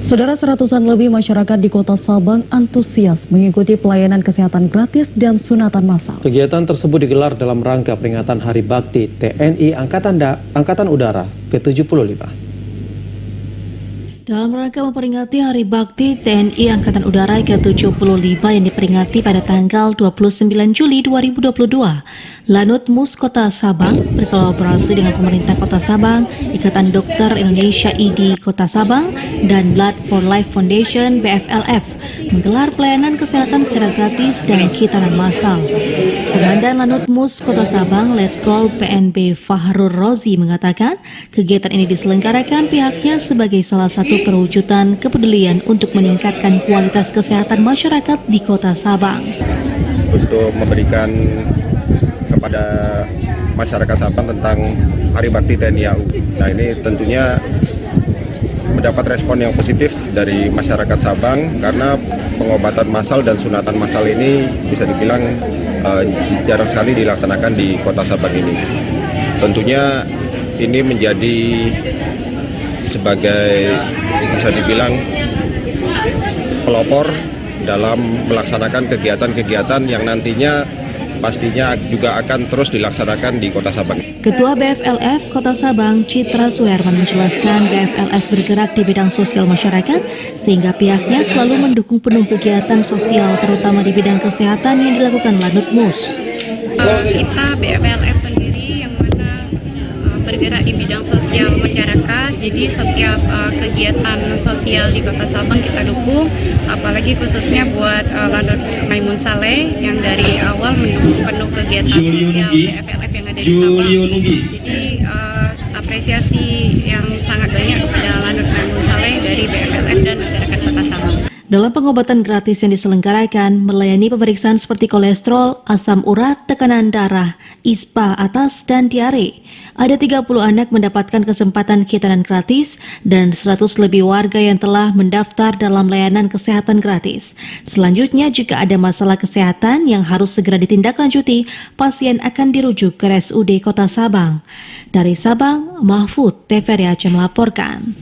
Saudara, seratusan lebih masyarakat di Kota Sabang antusias mengikuti pelayanan kesehatan gratis dan sunatan massal. Kegiatan tersebut digelar dalam rangka peringatan Hari Bakti TNI Angkatan Udara ke-75. Dalam rangka memperingati Hari Bakti TNI Angkatan Udara ke-75 yang diperingati pada tanggal 29 Juli 2022, Lanut Mus Kota Sabang berkolaborasi dengan pemerintah Kota Sabang, Ikatan Dokter Indonesia ID Kota Sabang, dan Blood for Life Foundation BFLF menggelar pelayanan kesehatan secara gratis dan kitanan massal. Komandan Lanut Mus Kota Sabang, Letkol PNB Fahrur Rozi mengatakan, kegiatan ini diselenggarakan pihaknya sebagai salah satu perwujudan kepedulian untuk meningkatkan kualitas kesehatan masyarakat di Kota Sabang. Untuk memberikan kepada masyarakat Sabang tentang Hari Bakti TNI AU. Nah, ini tentunya mendapat respon yang positif dari masyarakat Sabang karena pengobatan massal dan sunatan massal ini bisa dibilang jarang sekali dilaksanakan di Kota Sabang ini. Tentunya ini menjadi sebagai bisa dibilang pelopor dalam melaksanakan kegiatan-kegiatan yang nantinya pastinya juga akan terus dilaksanakan di Kota Sabang. Ketua BFLF Kota Sabang, Citra Suherman menjelaskan BFLF bergerak di bidang sosial masyarakat sehingga pihaknya selalu mendukung penuh kegiatan sosial terutama di bidang kesehatan yang dilakukan Lanut Mus. Kita BFLF sendiri yang mana bergerak di bidang sosial masyarakat, jadi setiap kegiatan sosial di Kota Sabang kita dukung, apalagi khususnya buat Lanut Maimun Saleh yang dari awal mendukung penuh kegiatan sosial BFLF yang ada di Sabang. Jadi apresiasi yang sangat banyak kepada Lanut Maimun Saleh dari BFLF dan masyarakat Kota Sabang. Dalam pengobatan gratis yang diselenggarakan, melayani pemeriksaan seperti kolesterol, asam urat, tekanan darah, ispa atas, dan diare. Ada 30 anak mendapatkan kesempatan kitanan gratis dan 100 lebih warga yang telah mendaftar dalam layanan kesehatan gratis. Selanjutnya, jika ada masalah kesehatan yang harus segera ditindaklanjuti, pasien akan dirujuk ke RSUD Kota Sabang. Dari Sabang, Mahfud TVRI Aceh melaporkan.